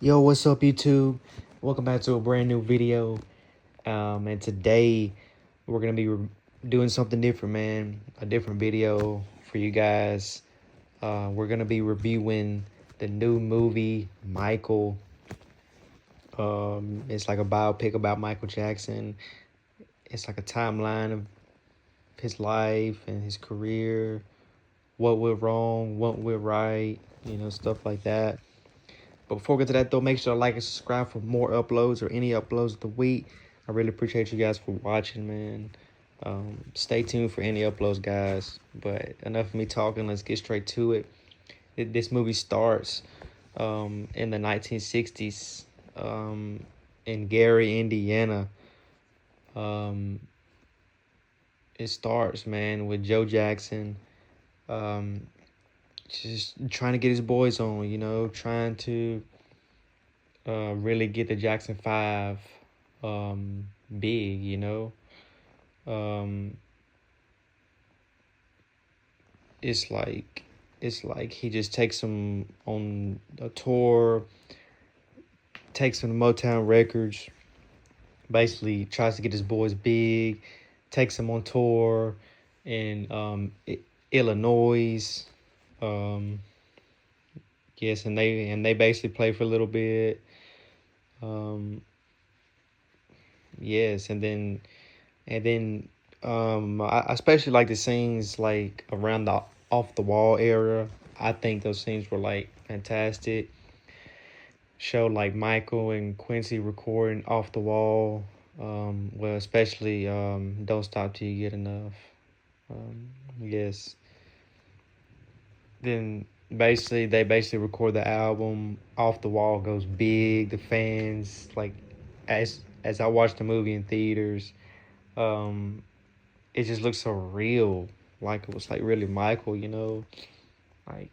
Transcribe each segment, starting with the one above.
Yo, what's up, YouTube? Welcome back to a brand new video. And today we're gonna be doing something different, man. A different video for you guys. We're gonna be reviewing the new movie Michael. It's like a biopic about Michael Jackson. It's like a timeline of his life and his career, what went wrong, what went right, stuff like that. But before we get to that, though, make sure to like and subscribe for more uploads or any uploads of the week. I really appreciate you guys for watching, man. Stay tuned for any uploads, guys. But enough of me talking. Let's get straight to it. This movie starts in the 1960s in Gary, Indiana. Um, it starts, man, with Joe Jackson um, just trying to get his boys on, trying to really get the Jackson 5 big, Um, it's like he just takes them on a tour, takes them to Motown Records, basically tries to get his boys big, takes them on tour in Illinois. Um, yes, and they basically play for a little bit. Yes, and then I especially like the scenes like around the off the wall area. I think those scenes were like fantastic. Showed like Michael and Quincy recording off the wall. Well, especially "Don't Stop Till You Get Enough." Yes. Then they basically record the album. Off the Wall goes big. The fans like as I watched the movie in theaters. Um, it just looks so real, like it was like really Michael, like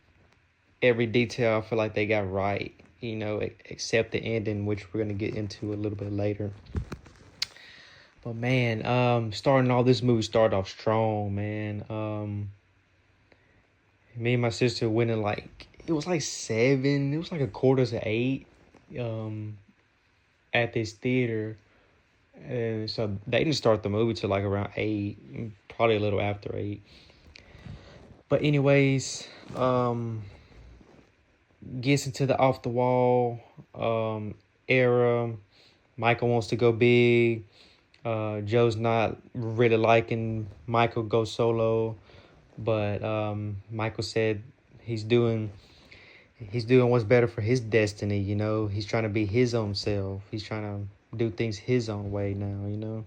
every detail I feel like they got right, except the ending, which we're gonna get into a little bit later. But man, starting all this movie started off strong, man. Me and my sister went in like it was like 7, it was like a quarter to 8, um, at this theater. And so they didn't start the movie till like around 8, probably a little after 8. But anyways, gets into the off the wall era. Michael wants to go big. Joe's not really liking Michael go solo, but Michael said he's doing what's better for his destiny. He's trying to be his own self. He's trying to do things his own way now.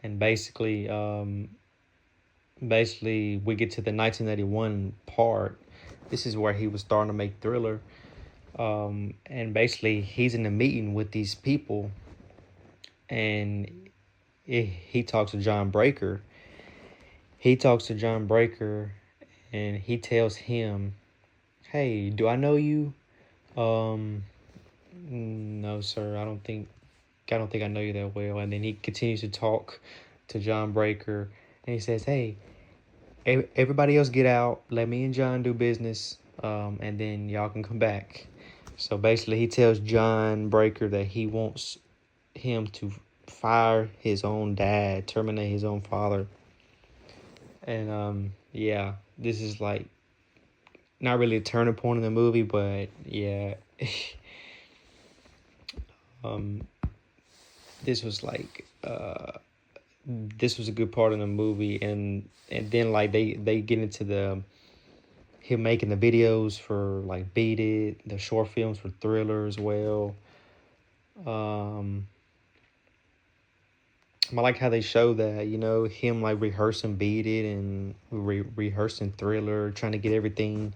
And basically we get to the 1981 part. This is where he was starting to make Thriller. And basically he's in a meeting with these people, and he talks to John Breaker. And he tells him, "Hey, do I know you?" Um, no, sir. I don't think I know you that well. And then he continues to talk to John Breaker, and he says, "Hey, everybody else get out. Let me and John do business, and then y'all can come back." So basically, he tells John Breaker that he wants him to fire his own dad, terminate his own father. And yeah, this is like not really a turning point in the movie, but yeah, um, this was like this was a good part of the movie, and then like they get into the him making the videos for like Beat It, the short films for Thriller as well. I like how they show that, him like rehearsing Beat It and rehearsing Thriller, trying to get everything,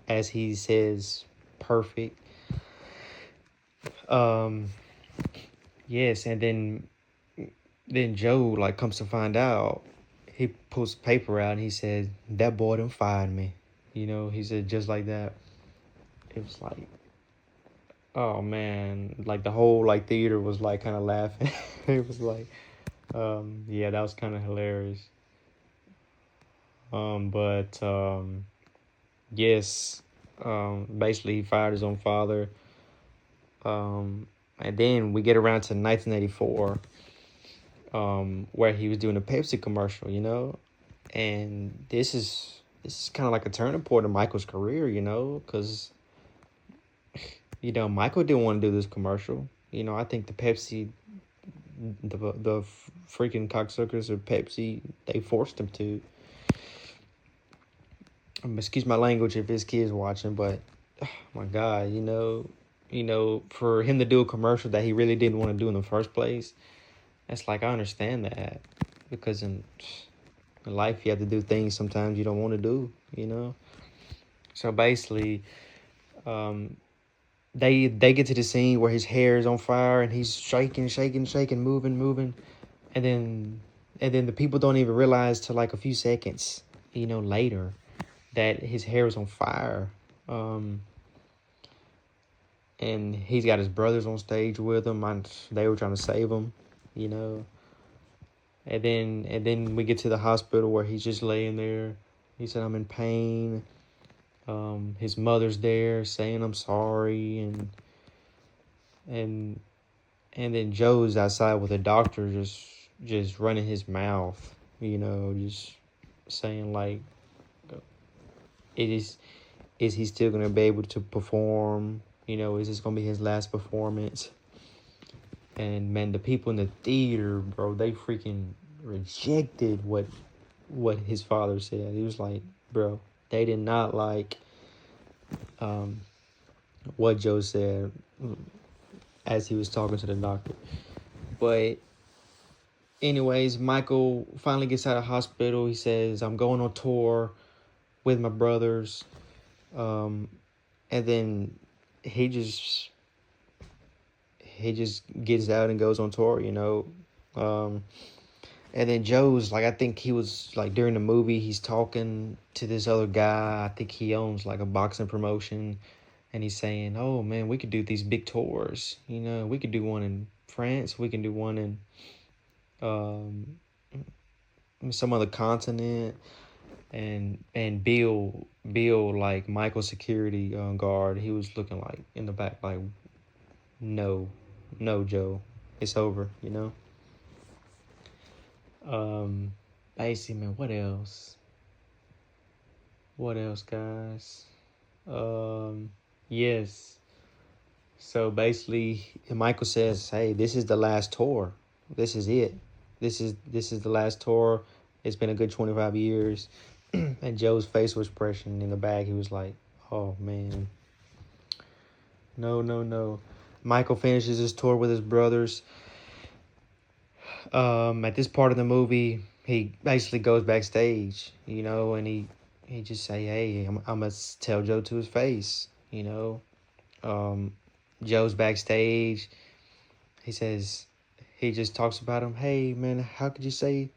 as he says, perfect. Um, yes, and then Joe like comes to find out. He pulls the paper out and he said, "That boy done fired me." He said just like that. It was like, oh man, like the whole like theater was like kind of laughing. It was like, yeah, that was kind of hilarious. But yes, basically he fired his own father. And then we get around to 1984, where he was doing a Pepsi commercial, and this is kind of like a turning point in Michael's career, because Michael didn't want to do this commercial. I think the freaking cocksuckers of Pepsi, they forced him to. Excuse my language if his kids watching, but oh my God, for him to do a commercial that he really didn't want to do in the first place, it's like I understand that, because in life you have to do things sometimes you don't want to do. So basically, um, they get to the scene where his hair is on fire and he's shaking, shaking, shaking, moving, moving, and then the people don't even realize till like a few seconds, later, that his hair is on fire. And he's got his brothers on stage with him, and they were trying to save him, you know. And then we get to the hospital where he's just laying there. He said, "I'm in pain." His mother's there saying, "I'm sorry," and and then Joe's outside with a doctor just running his mouth, just saying like, "It is he still gonna be able to perform? Is this gonna be his last performance?" And man, the people in the theater, bro, they freaking rejected what his father said. He was like, bro, they did not like what Joe said as he was talking to the doctor. But anyways, Michael finally gets out of hospital. He says, "I'm going on tour with my brothers." And then he just gets out and goes on tour. And then Joe's like, I think he was like during the movie, he's talking to this other guy. I think he owns like a boxing promotion, and he's saying, "Oh man, we could do these big tours. We could do one in France. We can do one in some other continent." And Bill, like Michael's security guard, he was looking like in the back, like, no, Joe, it's over. Basically, man, what else? What else, guys? Yes. So basically, Michael says, "Hey, this is the last tour. This is it. This is the last tour. It's been a good 25 years." And Joe's facial expression in the back, he was like, "Oh man, no, no, no." Michael finishes his tour with his brothers. At this part of the movie, he basically goes backstage, and he just say, "Hey, I'm gonna tell Joe to his face." Joe's backstage. He says, he just talks about him. "Hey, man, how could you say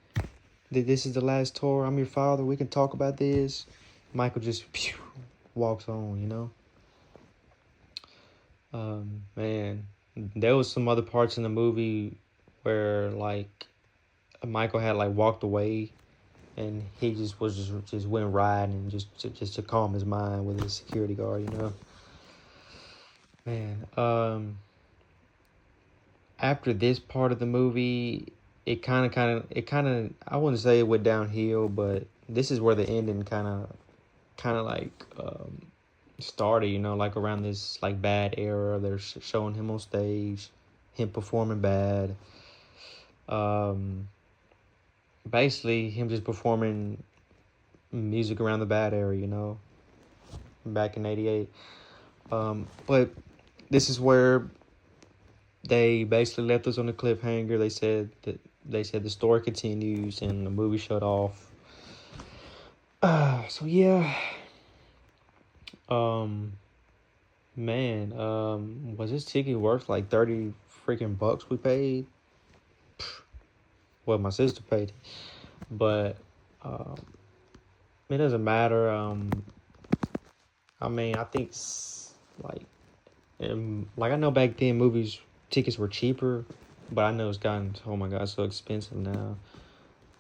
that this is the last tour? I'm your father. We can talk about this." Michael just walks on. Man, there was some other parts in the movie where like Michael had like walked away, and he just went riding just to calm his mind with his security guard. Man, after this part of the movie, it kind of I wouldn't say it went downhill, but this is where the ending kind of like started, like around this like bad era. They're showing him on stage, him performing bad. Basically him just performing music around the bad era, back in '88. But this is where they basically left us on a cliffhanger. They said the story continues and the movie shut off. So yeah. Man, was this ticket worth like 30 freaking bucks we paid? Well, my sister paid it, but it doesn't matter. I mean, I think like I know back then movies tickets were cheaper, but I know it's gotten, oh my God, so expensive now.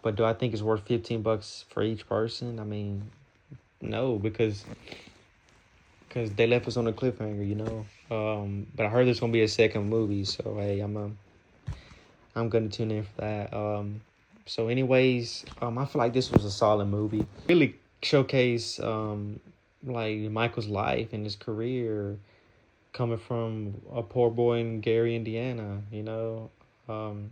But do I think it's worth 15 bucks for each person? I mean, no, because because they left us on a cliffhanger, you know. But I heard there's gonna be a second movie, so hey, I'm gonna tune in for that. So anyways, I feel like this was a solid movie. Really showcase like Michael's life and his career, coming from a poor boy in Gary, Indiana. You know, um,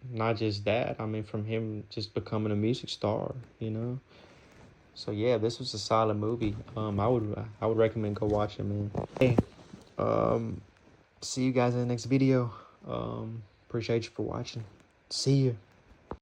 not just that. I mean, from him just becoming a music star. You know. So yeah, this was a solid movie. I would recommend go watch it, man. Hey, see you guys in the next video. Appreciate you for watching. See you.